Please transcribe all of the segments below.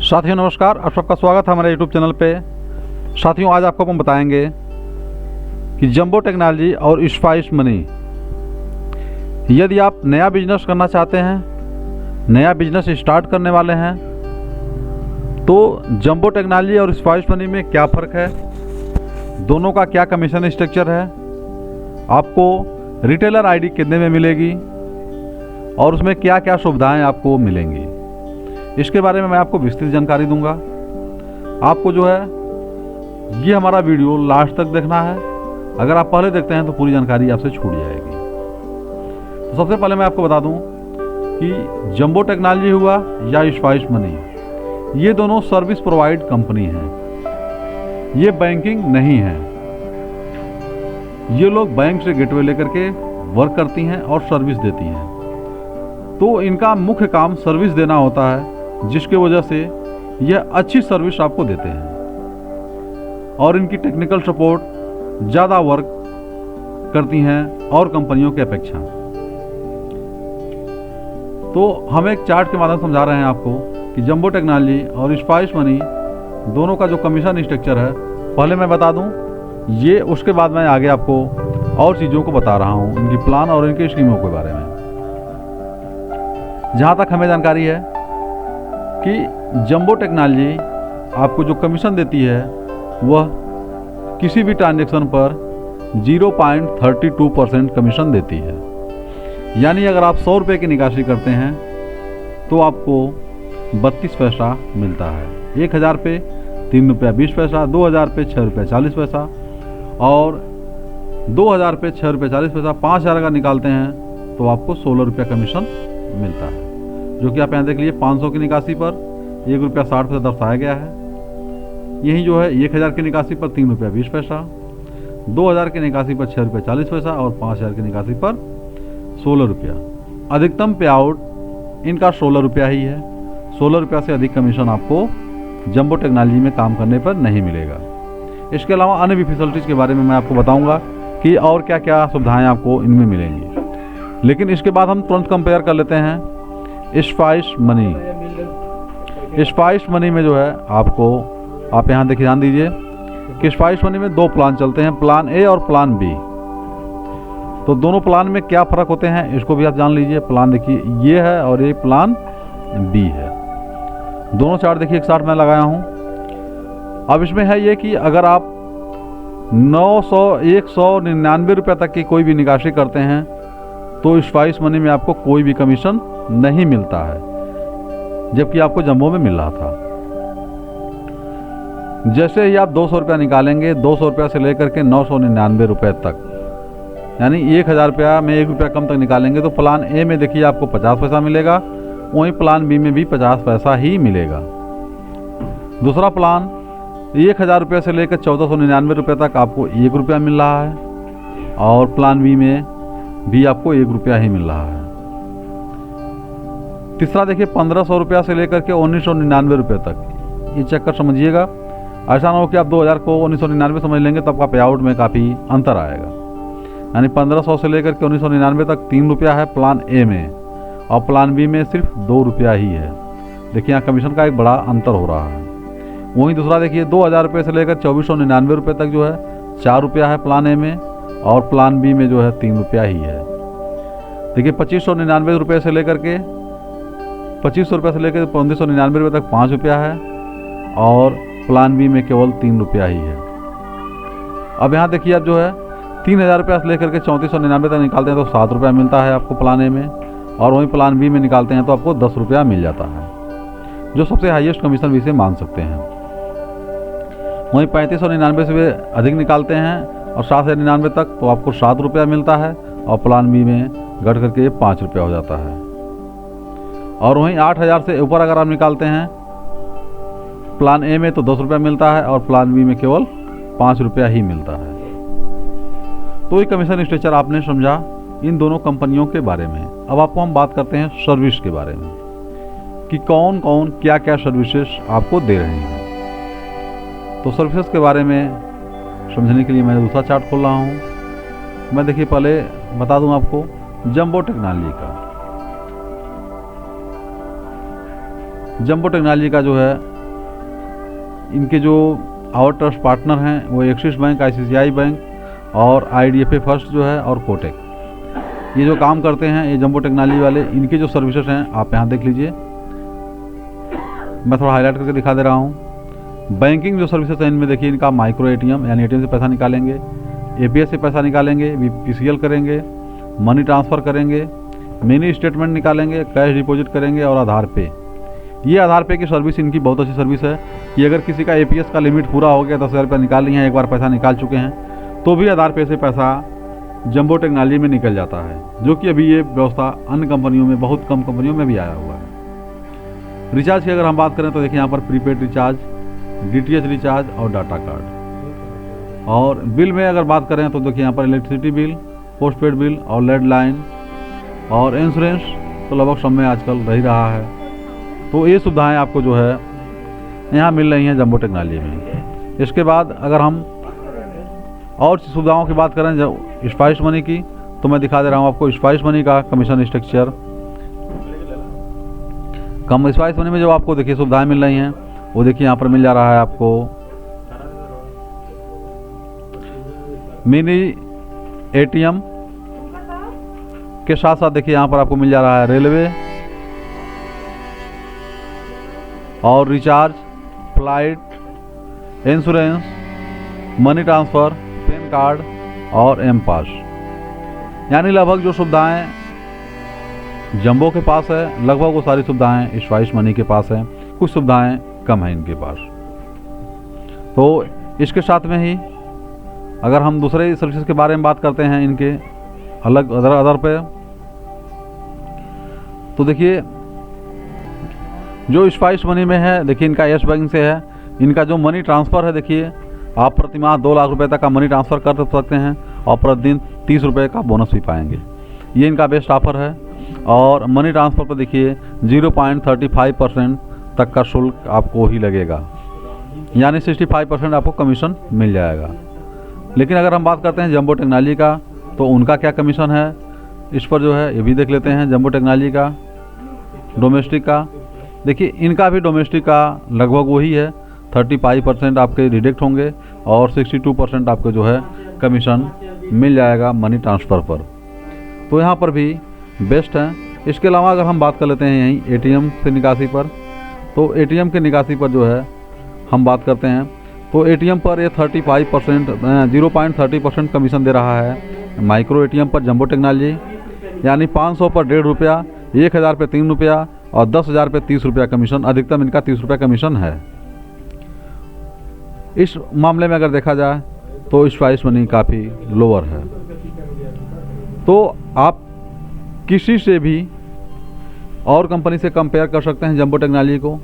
साथियों नमस्कार, आप सबका स्वागत है हमारे यूट्यूब चैनल पे। साथियों आज आपको हम बताएंगे कि जंबो टेक्नोलॉजी और स्पाइस मनी, यदि आप नया बिजनेस करना चाहते हैं, नया बिजनेस स्टार्ट करने वाले हैं, तो जंबो टेक्नोलॉजी और स्पाइस मनी में क्या फ़र्क है, दोनों का क्या कमीशन स्ट्रक्चर है, आपको रिटेलर आईडी कितने में मिलेगी और उसमें क्या क्या सुविधाएं आपको मिलेंगी, इसके बारे में मैं आपको विस्तृत जानकारी दूंगा। आपको जो है ये हमारा वीडियो लास्ट तक देखना है। अगर आप पहले देखते हैं तो पूरी जानकारी आपसे छूट जाएगी। तो सबसे पहले मैं आपको बता दूं कि जंबो टेक्नोलॉजी हुआ या स्पाइस मनी, ये दोनों सर्विस प्रोवाइड कंपनी हैं। ये बैंकिंग नहीं है। ये लोग बैंक से गेटवे लेकर के वर्क करती हैं और सर्विस देती हैं। तो इनका मुख्य काम सर्विस देना होता है, जिसके वजह से यह अच्छी सर्विस आपको देते हैं और इनकी टेक्निकल सपोर्ट ज़्यादा वर्क करती हैं और कंपनियों की अपेक्षा। तो हम एक चार्ट के माध्यम से समझा रहे हैं आपको कि जंबो टेक्नोलॉजी और स्पाइस मनी दोनों का जो कमीशन स्ट्रक्चर है, पहले मैं बता दूं ये, उसके बाद मैं आगे आपको और चीज़ों को बता रहा हूं, इनकी प्लान और इनकी स्कीमों के बारे में। जहाँ तक हमें जानकारी है कि जंबो टेक्नोलॉजी आपको जो कमीशन देती है वह किसी भी ट्रांजैक्शन पर 0.32% कमीशन देती है। यानी अगर आप 100 रुपये की निकासी करते हैं तो आपको 32 पैसा मिलता है। 1000 पे 3 रुपया 20 पैसा, 2000 पे 6 रुपया 40 पैसा और 2000 पे 6 रुपया 40 पैसा। 5000 अगर निकालते हैं तो आपको 16 रुपया कमीशन मिलता है, जो कि आप यहाँ देख लीजिए 500 की निकासी पर 1 रुपया 60 पैसा दर्शाया गया है। यही जो है 1000 की निकासी पर 3 रुपया 20 पैसा, 2000 की निकासी पर 6 रुपया 40 पैसा और 5000 की निकासी पर 16 रुपया। अधिकतम पे आउट इनका 16 रुपया ही है। 16 रुपया से अधिक कमीशन आपको जंबो टेक्नोलॉजी में काम करने पर नहीं मिलेगा। इसके अलावा अन्य भी फैसिलिटीज़ के बारे में मैं आपको बताऊँगा कि और क्या क्या सुविधाएँ आपको इनमें मिलेंगी। लेकिन इसके बाद हम तुरंत कंपेयर कर लेते हैं स्पाइस मनी। स्पाइस मनी में जो है आपको, आप यहाँ देखिए, ध्यान दीजिए कि स्पाइस मनी में 2 प्लान चलते हैं, प्लान ए और प्लान बी। तो दोनों प्लान में क्या फ़र्क होते हैं इसको भी आप जान लीजिए। प्लान देखिए ये है और ये प्लान बी है। दोनों चार्ट देखिए एक साथ मैं लगाया हूँ। अब इसमें है ये कि अगर आप 199 रुपये तक की कोई भी निकासी करते हैं तो स्पाइस मनी में आपको कोई भी कमीशन नहीं मिलता है, जबकि आपको जंबो में मिल रहा था। जैसे ही आप 200 रुपया निकालेंगे, 200 रुपया से लेकर के 999 रुपये तक, यानी 1000 रुपया में 1 रुपया कम तक निकालेंगे तो प्लान ए में देखिए आपको 50 पैसा मिलेगा, वहीं प्लान बी में भी 50 पैसा ही मिलेगा। दूसरा प्लान 1000 रुपये से लेकर 1499 रुपये तक आपको 1 रुपया मिल रहा है और प्लान बी में भी आपको 1 रुपया ही मिल रहा है। तीसरा देखिए 1500 रुपया से लेकर के 1999 रुपये तक, ये चेक कर समझिएगा। ऐसा ना हो कि आप 2000 को 1999 समझ लेंगे तो आपका पे आउट में काफ़ी अंतर आएगा। यानी 1500 से लेकर के 1999 तक 3 रुपया है प्लान ए में और प्लान बी में सिर्फ 2 रुपया ही है। देखिए यहाँ कमीशन का एक बड़ा अंतर हो रहा है। वहीं दूसरा देखिए 2000 रुपये से लेकर 2499 रुपये तक जो है 4 रुपया है प्लान ए में और प्लान बी में जो है 3 रुपया ही है। देखिए 2599 रुपये से लेकर के 2500 रुपये से लेकर 3599 रुपये तक 5 रुपया है और प्लान बी में केवल 3 रुपया ही है। अब यहाँ देखिए आप जो है 3000 रुपया से लेकर के 3499 तक निकालते हैं तो 7 रुपया मिलता है आपको प्लान ए में और वहीं प्लान बी में निकालते हैं तो आपको 10 रुपया मिल जाता है, जो सबसे हाईएस्ट कमीशन भी से मान सकते हैं। वहीं 3599 से भी अधिक निकालते हैं और 799 तक तो आपको 7 रुपया मिलता है और प्लान बी में घट करके 5 रुपया हो जाता है। और वहीं 8000 से ऊपर अगर आप निकालते हैं प्लान ए में तो 10 रुपया मिलता है और प्लान बी में केवल 5 रुपया ही मिलता है। तो ये कमीशन स्ट्रक्चर आपने समझा इन दोनों कंपनियों के बारे में। अब आपको हम बात करते हैं सर्विस के बारे में कि कौन कौन क्या क्या सर्विसेज आपको दे रहे हैं। तो सर्विसेज के बारे में समझने के लिए मैं दूसरा चार्ट खोल रहा हूँ। मैं देखिए पहले बता दूँ आपको जंबो टेक्नोलॉजी का। जंबो टेक्नोलॉजी का जो है इनके जो और ट्रस्ट पार्टनर हैं वो एक्सिस बैंक, ICICI बैंक और IDFA फर्स्ट जो है और कोटक, ये जो काम करते हैं ये जंबो टेक्नोलॉजी वाले, इनके जो सर्विसेज हैं आप यहाँ देख लीजिए। मैं थोड़ा हाईलाइट करके दिखा दे रहा हूँ। बैंकिंग जो सर्विसेज हैं इनमें देखिए, इनका माइक्रो ATM यानी ATM से पैसा निकालेंगे, APS से पैसा निकालेंगे, PCL करेंगे, मनी ट्रांसफ़र करेंगे, मिनी स्टेटमेंट निकालेंगे, कैश डिपॉजिट करेंगे और आधार पे। ये आधार पे की सर्विस इनकी बहुत अच्छी सर्विस है कि अगर किसी का APS का लिमिट पूरा हो गया, 10,000 रुपये निकाल लिए हैं, एक बार पैसा निकाल चुके हैं, तो भी आधार पे से पैसा जंबो टेक्नोलॉजी में निकल जाता है, जो कि अभी ये व्यवस्था अन्य कंपनियों में, बहुत कम कंपनियों में भी आया हुआ है। रिचार्ज की अगर हम बात करें तो देखिए यहाँ पर प्रीपेड रिचार्ज, DTH रिचार्ज और डाटा कार्ड। और बिल में अगर बात करें तो देखिए यहाँ पर इलेक्ट्रिसिटी बिल, पोस्टपेड बिल और लैंडलाइन और इंश्योरेंस तो लगभग सब में आजकल रह रहा है। तो ये सुविधाएं आपको जो है यहाँ मिल रही हैं जंबो टेक्नोलॉजी में। इसके बाद अगर हम और सुविधाओं की बात करें जो स्पाइस मनी की, तो मैं दिखा दे रहा हूँ आपको स्पाइस मनी का कमीशन स्ट्रक्चर। स्पाइस मनी में जो आपको देखिए सुविधाएं मिल रही हैं वो देखिए यहाँ पर मिल जा रहा है आपको मिनी ATM के साथ साथ देखिए यहाँ पर आपको मिल जा रहा है रेलवे और recharge, flight, insurance, money transfer, pan card और M-पास, यानी लगभग जो सुविधाएं जंबो के पास है लगभग वो सारी सुविधाएं स्पाइस मनी के पास है। कुछ सुविधाएं कम हैं इनके पास। तो इसके साथ में ही अगर हम दूसरे सर्विसेज के बारे में बात करते हैं इनके अलग अदर पे, तो देखिए जो स्पाइस मनी में है देखिए इनका यस बैंक से है। इनका जो मनी ट्रांसफ़र है देखिए आप प्रतिमाह 2 लाख रुपए तक का मनी ट्रांसफ़र कर सकते हैं और प्रतिदिन 30 रुपये का बोनस भी पाएंगे। ये इनका बेस्ट ऑफर है। और मनी ट्रांसफ़र पर देखिए 0.35% तक का शुल्क आपको ही लगेगा, यानी 65% आपको कमीशन मिल जाएगा। लेकिन अगर हम बात करते हैं जंबो टेक्नोलॉजी का, तो उनका क्या कमीशन है इस पर जो है ये भी देख लेते हैं। जंबो टेक्नोलॉजी का डोमेस्टिक का देखिए, इनका भी डोमेस्टिक का लगभग वही है, 35% आपके डिडक्ट होंगे और 62% आपको जो है कमीशन मिल जाएगा मनी ट्रांसफ़र पर। तो यहाँ पर भी बेस्ट है। इसके अलावा अगर हम बात कर लेते हैं यहीं ATM से निकासी पर, तो ATM के निकासी पर जो है हम बात करते हैं तो ATM पर ये 0.30% कमीशन दे रहा है माइक्रो ATM पर जंबो टेक्नोलॉजी, यानी 500 पर 1.5 रुपया, 1000 पे 3 रुपया और 10,000 पे 30 रुपया कमीशन। अधिकतम इनका 30 रुपया कमीशन है। इस मामले में अगर देखा जाए तो स्पाइस मनी काफ़ी लोअर है। तो आप किसी से भी और कंपनी से कंपेयर कर सकते हैं जंबो टेक्नोलॉजी को।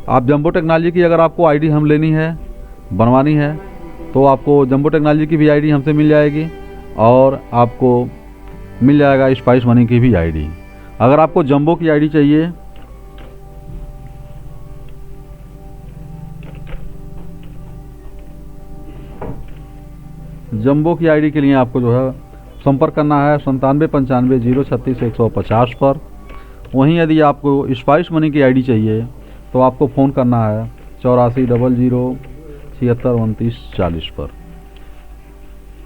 आप जंबो टेक्नोलॉजी की अगर आपको ID हम लेनी है, बनवानी है, तो आपको जंबो टेक्नोलॉजी की भी ID हमसे मिल जाएगी और आपको मिल जाएगा स्पाइस मनी की भी ID। अगर आपको जंबो की ID चाहिए जंबो की ID के लिए आपको जो है संपर्क करना है 9795 036 150 पर। वहीं यदि आपको स्पाइस मनी की ID चाहिए तो आपको फ़ोन करना है 84 00 76 29 40 पर।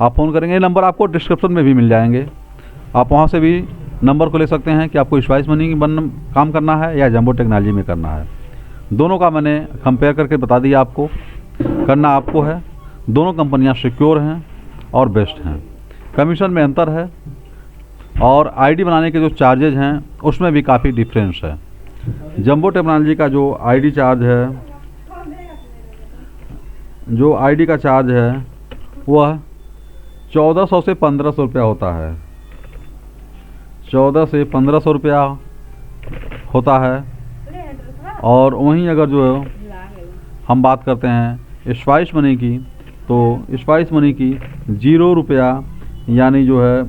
आप फ़ोन करेंगे, ये नंबर आपको डिस्क्रिप्शन में भी मिल जाएंगे। आप वहाँ से भी नंबर को ले सकते हैं कि आपको स्पाइस मनी की काम करना है या जंबो टेक्नोलॉजी में करना है। दोनों का मैंने कंपेयर करके बता दिया आपको, करना आपको है। दोनों कंपनियां सिक्योर हैं और बेस्ट हैं। कमीशन में अंतर है और ID बनाने के जो चार्जेज हैं उसमें भी काफ़ी डिफरेंस है। जंबो टेक्नोलॉजी का जो ID चार्ज है, जो ID का चार्ज है वह 1400 से 1500 रुपया होता है। 14 से 1500 रुपया होता है। और वहीं अगर जो हम बात करते हैं स्पाइस मनी की, तो स्पाइस मनी की 0 रुपया यानी जो है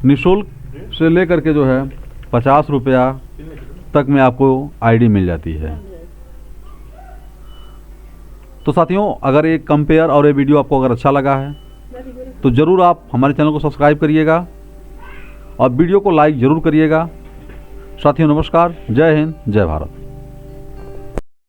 निःशुल्क से लेकर के जो है 50 रुपया तक में आपको ID मिल जाती है। तो साथियों, अगर ये कंपेयर और ये वीडियो आपको अगर अच्छा लगा है तो ज़रूर आप हमारे चैनल को सब्सक्राइब करिएगा और वीडियो को लाइक ज़रूर करिएगा। साथियों नमस्कार, जय हिंद, जय भारत।